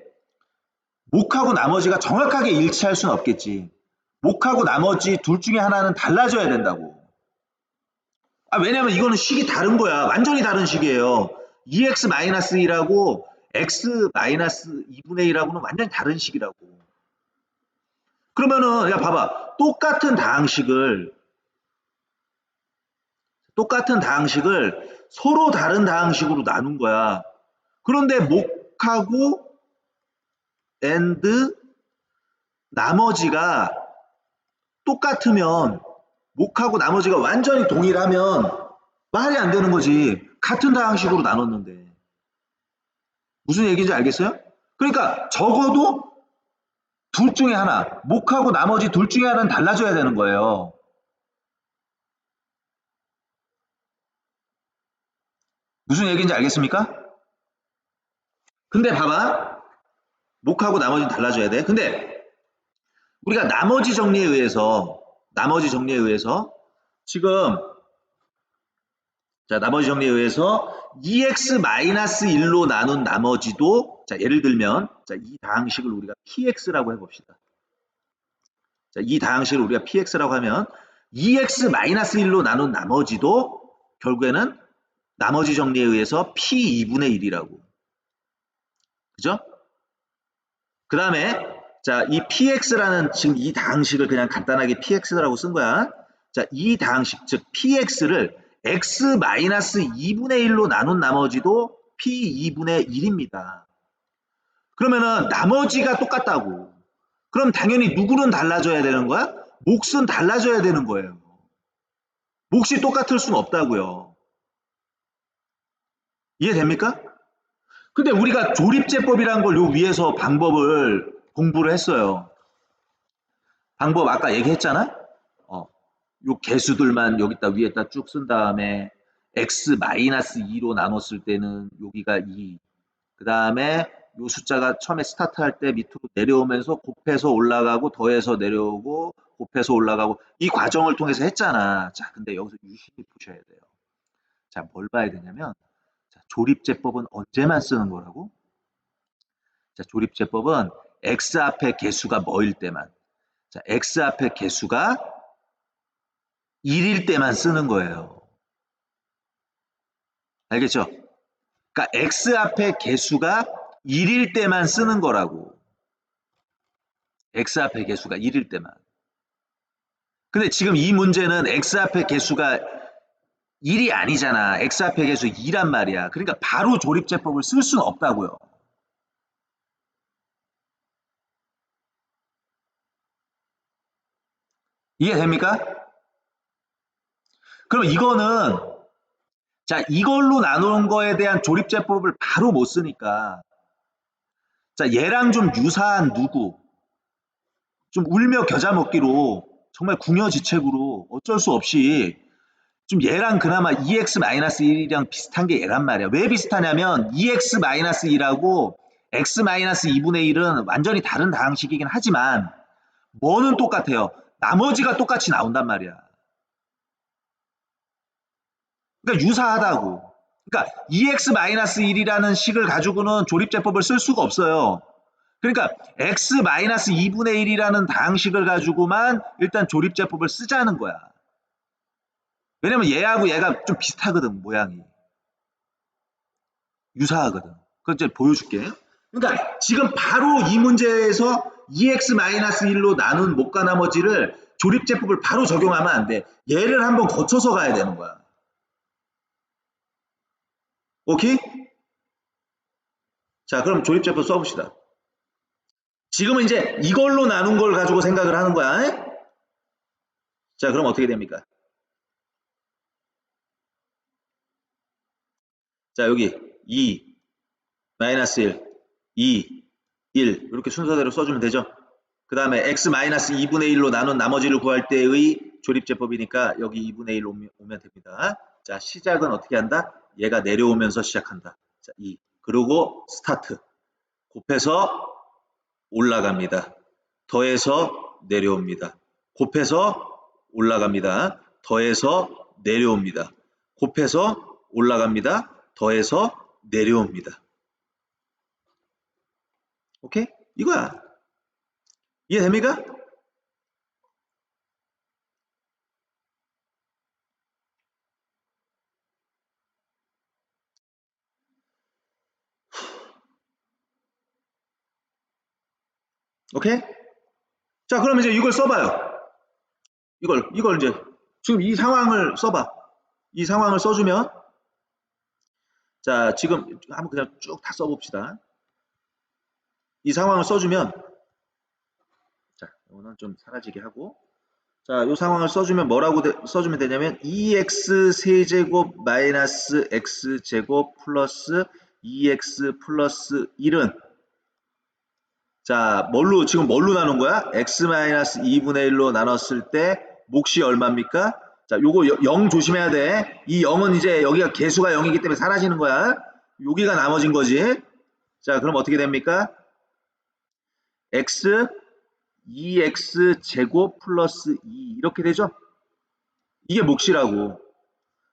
Speaker 1: 몫하고 나머지가 정확하게 일치할 수는 없겠지. 몫하고 나머지 둘 중에 하나는 달라져야 된다고. 왜냐면 이거는 식이 다른 거야. 완전히 다른 식이에요. 2x-1하고 x-2분의 1하고는 완전히 다른 식이라고. 그러면은, 야, 봐봐. 똑같은 다항식을 서로 다른 다항식으로 나눈 거야. 그런데 몫하고 and 나머지가 똑같으면, 몫하고 나머지가 완전히 동일하면 말이 안 되는 거지. 같은 다항식으로 나눴는데. 무슨 얘기인지 알겠어요? 그러니까 적어도 둘 중에 하나, 몫하고 나머지 둘 중에 하나는 달라져야 되는 거예요. 무슨 얘기인지 알겠습니까? 근데 봐봐. 목하고 나머지는 달라져야 돼. 근데 우리가 나머지 정리에 의해서 지금 자, 나머지 정리에 의해서 2x-1로 나눈 나머지도 자, 예를 들면 자, 이 다항식을 우리가 px라고 해봅시다. 자, 이 다항식을 우리가 px라고 하면 2x-1로 나눈 나머지도 결국에는 나머지 정리에 의해서 p2분의 1이라고. 그죠? 그 다음에 자, 이 px라는 지금 이 다항식을 그냥 간단하게 px라고 쓴 거야. 자, 이 다항식 즉 px를 x-2분의 1로 나눈 나머지도 p2분의 1입니다. 그러면은 나머지가 똑같다고. 그럼 당연히 누구는 달라져야 되는 거야? 몫은 달라져야 되는 거예요. 몫이 똑같을 수는 없다고요. 이해됩니까? 근데 우리가 조립제법이라는 걸 요 위에서 방법을 공부를 했어요. 방법 아까 얘기했잖아? 요 개수들만 여기다 위에다 쭉 쓴 다음에 x-2로 나눴을 때는 여기가 2. 그 다음에 요 숫자가 처음에 스타트할 때 밑으로 내려오면서 곱해서 올라가고 더해서 내려오고 곱해서 올라가고 이 과정을 통해서 했잖아. 자, 근데 여기서 유심히 보셔야 돼요. 자, 뭘 봐야 되냐면 자, 조립제법은 언제만 쓰는 거라고? 자, 조립제법은 x 앞에 개수가 뭐일 때만. 자, x 앞에 개수가 1일 때만 쓰는 거예요. 알겠죠? 그러니까 x 앞에 개수가 1일 때만 쓰는 거라고. x 앞에 개수가 1일 때만. 근데 지금 이 문제는 x 앞에 개수가 1이 아니잖아. x 앞에 개수 2란 말이야. 그러니까 바로 조립제법을 쓸 수는 없다고요. 이해됩니까? 그럼 이거는 자, 이걸로 나누는 거에 대한 조립제법을 바로 못 쓰니까 자, 얘랑 좀 유사한 누구 좀 울며 겨자 먹기로 정말 궁여지책으로 어쩔 수 없이 좀 얘랑 그나마 2x-1이랑 비슷한 게 얘란 말이야. 왜 비슷하냐면 2x-2하고 x-2분의 1은 완전히 다른 다항식이긴 하지만 뭐는 똑같아요. 나머지가 똑같이 나온단 말이야. 그러니까 유사하다고. 그러니까 2x-1이라는 식을 가지고는 조립제법을 쓸 수가 없어요. 그러니까 x-2분의 1이라는 다항식을 가지고만 일단 조립제법을 쓰자는 거야. 왜냐면 얘하고 얘가 좀 비슷하거든, 모양이. 유사하거든. 그거 이제 보여줄게. 그러니까 지금 바로 이 문제에서 2x-1로 나눈 목과 나머지를 조립제법을 바로 적용하면 안 돼. 얘를 한번 거쳐서 가야 되는 거야. 오케이? 자, 그럼 조립제법 써봅시다. 지금은 이제 이걸로 나눈 걸 가지고 생각을 하는 거야. 에? 자, 그럼 어떻게 됩니까? 자, 여기 2, 마이너스 1, 2, 1 이렇게 순서대로 써주면 되죠. 그 다음에 x-2분의 1로 나눈 나머지를 구할 때의 조립제법이니까 여기 2분의 1 오면 됩니다. 자, 시작은 어떻게 한다? 얘가 내려오면서 시작한다. 자, 2. 그리고 스타트. 곱해서 올라갑니다. 더해서 내려옵니다. 곱해서 올라갑니다. 더해서 내려옵니다. 곱해서 올라갑니다. 더해서 내려옵니다. 오케이? 이거야. 이해됩니까? 오케이? 자, 그럼 이제 이걸 써봐요. 이걸 이제 지금 이 상황을 써봐. 이 상황을 써주면 자, 지금 한번 그냥 쭉 다 써봅시다. 이 상황을 써주면 자, 이거는 좀 사라지게 하고 자, 이 상황을 써주면 뭐라고 써주면 되냐면 2x 세제곱 마이너스 x제곱 플러스 2x 플러스 1은 자, 지금 뭘로 나눈 거야? x 마이너스 2분의 1로 나눴을 때 몫이 얼마입니까? 자, 요거 0 조심해야 돼. 이 0은 이제 여기가 개수가 0이기 때문에 사라지는 거야. 여기가 나머진 거지. 자, 그럼 어떻게 됩니까? x 2x 제곱 플러스 2 이렇게 되죠? 이게 몫이라고.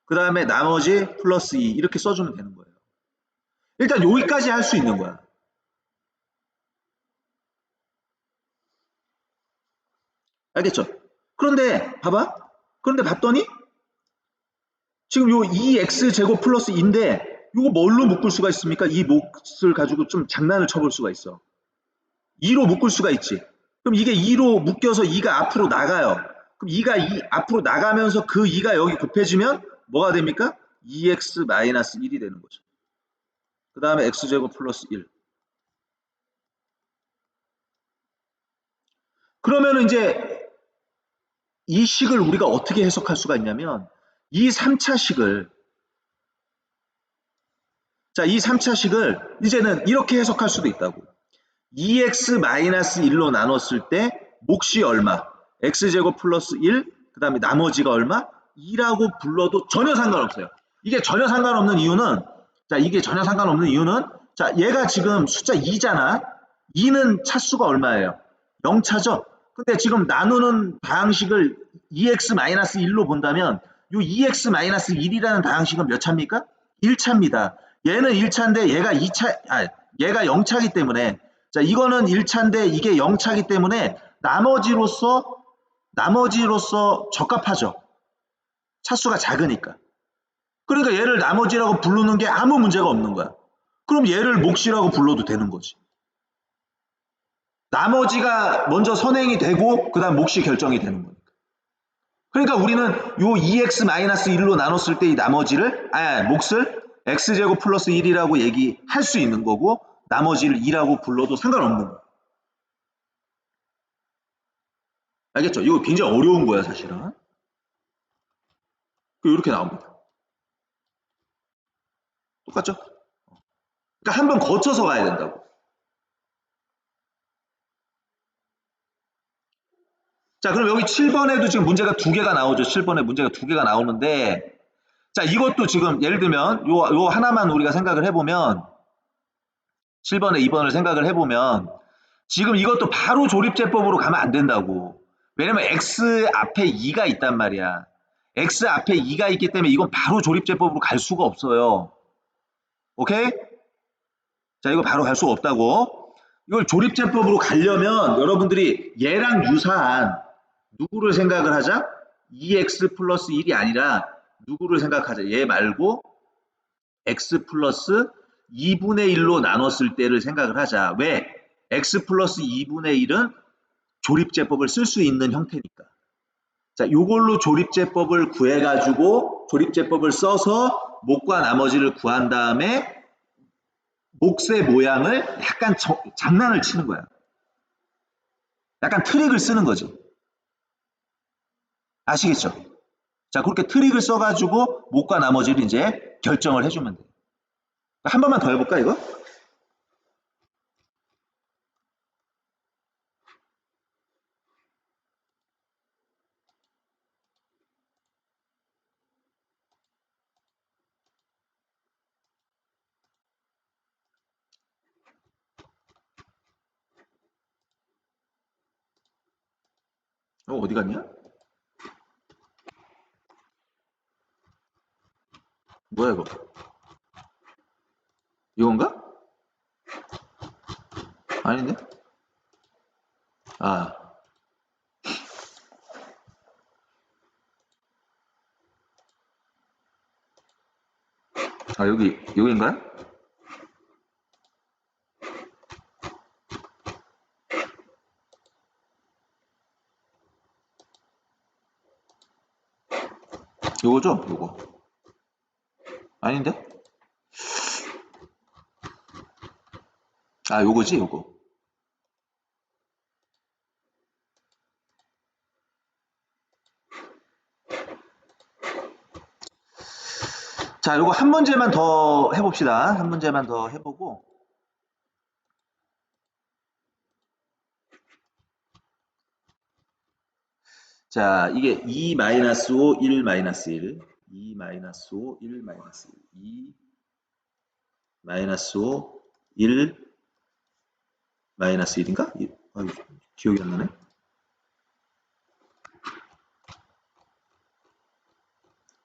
Speaker 1: 그 다음에 나머지 플러스 2 이렇게 써주면 되는 거예요. 일단 여기까지 할 수 있는 거야. 알겠죠? 그런데 봐봐. 그런데 봤더니 지금 요 2x 제곱 플러스 2인데 이거 뭘로 묶을 수가 있습니까? 이 몫을 가지고 좀 장난을 쳐볼 수가 있어. 2로 묶을 수가 있지. 그럼 이게 2로 묶여서 2가 앞으로 나가요. 그럼 2가 앞으로 나가면서 그 2가 여기 곱해지면 뭐가 됩니까? 2x-1이 되는 거죠. 그 다음에 x제곱 플러스 1. 그러면 이제 이 식을 우리가 어떻게 해석할 수가 있냐면 이 3차식을 자, 이 3차식을 이제는 이렇게 해석할 수도 있다고. 2x-1로 나눴을 때 몫이 얼마? x제곱 플러스 1, 그 다음에 나머지가 얼마? 2라고 불러도 전혀 상관없어요. 이게 전혀 상관없는 이유는 자, 이게 전혀 상관없는 이유는 자, 얘가 지금 숫자 2잖아. 2는 차수가 얼마예요? 0차죠? 근데 지금 나누는 다항식을 2x-1로 본다면 이 2x-1이라는 다항식은 몇 차입니까? 1차입니다. 얘는 1차인데 얘가 2차, 얘가 0차기 때문에 자, 이거는 1차인데 이게 0차기 때문에 나머지로서 적합하죠. 차수가 작으니까. 그러니까 얘를 나머지라고 부르는 게 아무 문제가 없는 거야. 그럼 얘를 몫이라고 불러도 되는 거지. 나머지가 먼저 선행이 되고 그 다음 몫이 결정이 되는 거니까. 그러니까 우리는 요 2x-1로 나눴을 때 이 나머지를 몫을 x제곱 플러스 1이라고 얘기할 수 있는 거고 나머지를 2라고 불러도 상관없는 거야. 알겠죠? 이거 굉장히 어려운 거야 사실은. 이렇게 나옵니다. 똑같죠? 그러니까 한 번 거쳐서 가야 된다고. 자, 그럼 여기 7번에도 지금 문제가 2개가 나오죠. 7번에 문제가 2개가 나오는데 자, 이것도 지금 예를 들면 요 하나만 우리가 생각을 해보면 7번에 2번을 생각을 해보면 지금 이것도 바로 조립제법으로 가면 안 된다고. 왜냐면 x 앞에 2가 있단 말이야. x 앞에 2가 있기 때문에 이건 바로 조립제법으로 갈 수가 없어요. 오케이? 자, 이거 바로 갈 수가 없다고. 이걸 조립제법으로 가려면 여러분들이 얘랑 유사한 누구를 생각을 하자? 2x 플러스 1이 아니라 누구를 생각하자? 얘 말고 x 플러스 2분의 1로 나눴을 때를 생각을 하자. 왜? x 플러스 2분의 1은 조립제법을 쓸 수 있는 형태니까. 자, 요걸로 조립제법을 구해가지고 조립제법을 써서 몫과 나머지를 구한 다음에 몫의 모양을 약간 장난을 치는 거야. 약간 트릭을 쓰는 거지. 아시겠죠? 자, 그렇게 트릭을 써가지고 몫과 나머지를 이제 결정을 해주면 돼. 한 번만 더 해볼까, 이거? 어디 갔냐? 뭐야, 이거? 이건가? 아닌데? 아, 여기인가요? 요거죠? 요거. 아닌데? 아, 요거지, 요거. 자, 요거 한 문제만 더 해봅시다. 한 문제만 더 해보고. 자, 이게 2-5, 1-1, 2-5, 1-1, 2-5, 1 마이너스 1인가? 기억이 안 나네.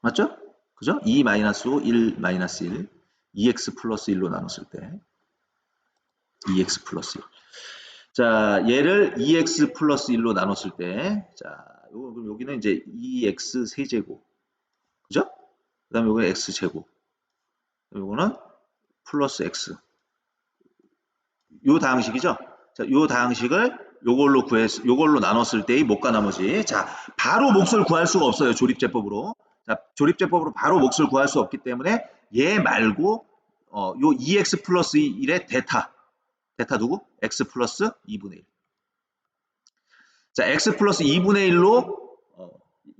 Speaker 1: 맞죠? 그죠? 2 마이너스 5, 1 마이너스 1, 2x 플러스 1로 나눴을 때 2x 플러스 1. 자, 얘를 2x 플러스 1로 나눴을 때, 자, 그럼 여기는 이제 2x 세제곱, 그죠? 그 다음에 여기는 x 제곱, 요거는 플러스 x. 요 다항식이죠? 자, 요 다항식을 요걸로 나눴을 때의 몫과 나머지. 자, 바로 몫을 구할 수가 없어요. 조립제법으로. 자, 조립제법으로 바로 몫을 구할 수 없기 때문에 얘 말고, 요 2x 플러스 1의 데타. 데타 누구? x 플러스 2분의 1. 자, x 플러스 2분의 1로,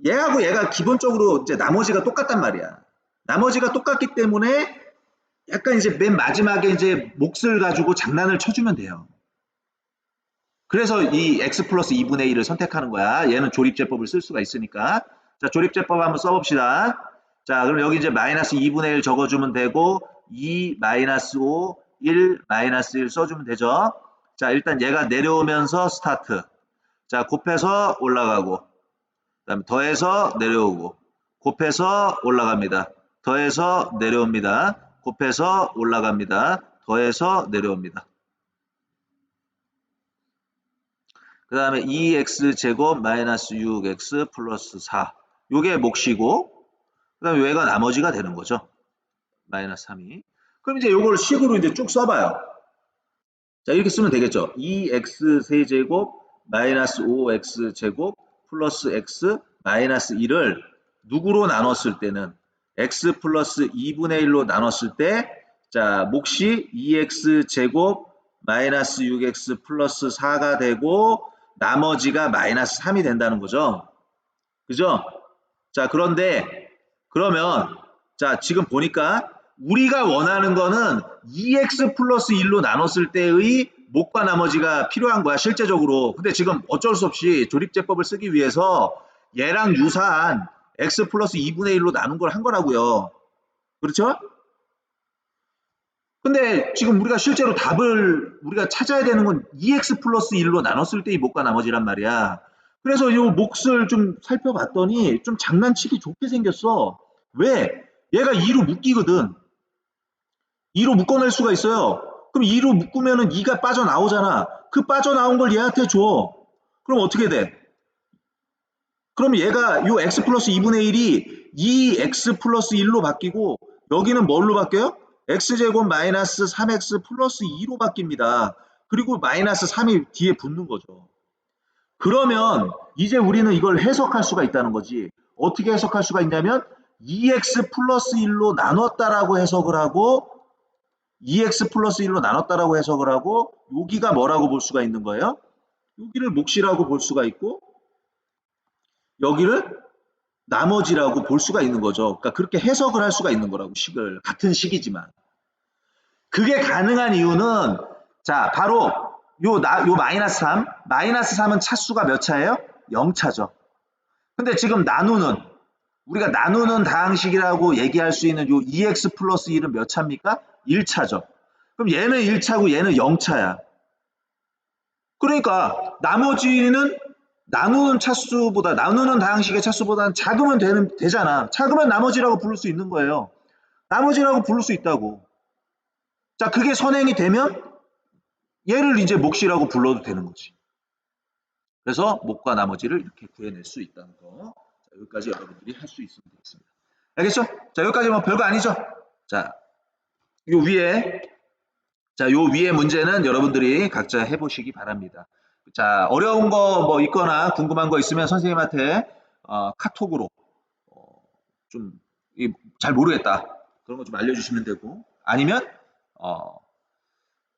Speaker 1: 얘하고 얘가 기본적으로 이제 나머지가 똑같단 말이야. 나머지가 똑같기 때문에 약간 이제 맨 마지막에 이제 몫을 가지고 장난을 쳐주면 돼요. 그래서 이 x 플러스 2분의 1을 선택하는 거야. 얘는 조립제법을 쓸 수가 있으니까. 자, 조립제법 한번 써봅시다. 자, 그럼 여기 이제 마이너스 2분의 1 적어주면 되고, 2 마이너스 5, 1 마이너스 1 써주면 되죠. 자, 일단 얘가 내려오면서 스타트. 자, 곱해서 올라가고, 그 다음에 더해서 내려오고, 곱해서 올라갑니다. 더해서 내려옵니다. 곱해서 올라갑니다. 더해서 내려옵니다. 그 다음에 2x제곱 마이너스 6x 플러스 4. 요게 몫이고, 그 다음에 얘가 나머지가 되는 거죠. 마이너스 3이. 그럼 이제 요걸 식으로 이제 쭉 써봐요. 자, 이렇게 쓰면 되겠죠. 2x 세제곱 마이너스 5x제곱 플러스 x 마이너스 1을 누구로 나눴을 때는 x 플러스 2분의 1로 나눴을 때, 자, 몫이 2x제곱 마이너스 6x 플러스 4가 되고 나머지가 마이너스 3이 된다는 거죠. 그죠? 자, 그런데 그러면 자, 지금 보니까 우리가 원하는 거는 2x 플러스 1로 나눴을 때의 몫과 나머지가 필요한 거야, 실제적으로. 근데 지금 어쩔 수 없이 조립제법을 쓰기 위해서 얘랑 유사한 x 플러스 2분의 1로 나눈 걸 한 거라고요. 그렇죠? 근데 지금 우리가 실제로 답을 우리가 찾아야 되는 건 2x 플러스 1로 나눴을 때의 몫과 나머지란 말이야. 그래서 이 몫을 좀 살펴봤더니 좀 장난치기 좋게 생겼어. 왜? 얘가 2로 묶이거든. 2로 묶어낼 수가 있어요. 그럼 2로 묶으면은 2가 빠져나오잖아. 그 빠져나온 걸 얘한테 줘. 그럼 어떻게 돼? 그럼 얘가 요 x 플러스 2분의 1이 2x 플러스 1로 바뀌고 여기는 뭘로 바뀌어요? x제곱 마이너스 3x 플러스 2로 바뀝니다. 그리고 마이너스 3이 뒤에 붙는 거죠. 그러면 이제 우리는 이걸 해석할 수가 있다는 거지. 어떻게 해석할 수가 있냐면 2x 플러스 1로 나눴다라고 해석을 하고 2x 플러스 1로 나눴다라고 해석을 하고 여기가 뭐라고 볼 수가 있는 거예요? 여기를 몫이라고 볼 수가 있고 여기를 나머지라고 볼 수가 있는 거죠. 그러니까 그렇게 해석을 할 수가 있는 거라고, 식을. 같은 식이지만. 그게 가능한 이유는 자, 바로 요 마이너스 3. 마이너스 3은 차수가 몇 차예요? 0차죠. 근데 지금 우리가 나누는 다항식이라고 얘기할 수 있는 요 2x 플러스 1은 몇 차입니까? 1차죠. 그럼 얘는 1차고 얘는 0차야. 그러니까 나머지는 나누는 다항식의 차수보다는 작으면 되잖아. 작으면 나머지라고 부를 수 있는 거예요. 나머지라고 부를 수 있다고. 자, 그게 선행이 되면 얘를 이제 몫이라고 불러도 되는 거지. 그래서 몫과 나머지를 이렇게 구해낼 수 있다는 거. 자, 여기까지 여러분들이 할 수 있으면 되겠습니다. 알겠죠? 자, 여기까지 뭐 별거 아니죠? 자, 요 위에 문제는 여러분들이 각자 해보시기 바랍니다. 자, 어려운 거 뭐 있거나 궁금한 거 있으면 선생님한테 카톡으로 좀 잘 모르겠다. 그런 거 좀 알려주시면 되고, 아니면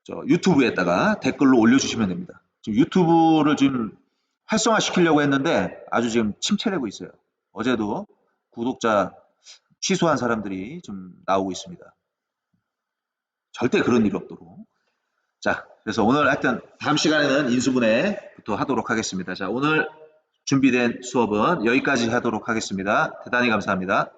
Speaker 1: 저 유튜브에다가 댓글로 올려주시면 됩니다. 지금 유튜브를 좀 활성화시키려고 했는데 아주 지금 침체되고 있어요. 어제도 구독자 취소한 사람들이 좀 나오고 있습니다. 절대 그런 일이 없도록. 자, 그래서 오늘 하여튼 다음 시간에는 인수분해부터 하도록 하겠습니다. 자, 오늘 준비된 수업은 여기까지 하도록 하겠습니다. 대단히 감사합니다.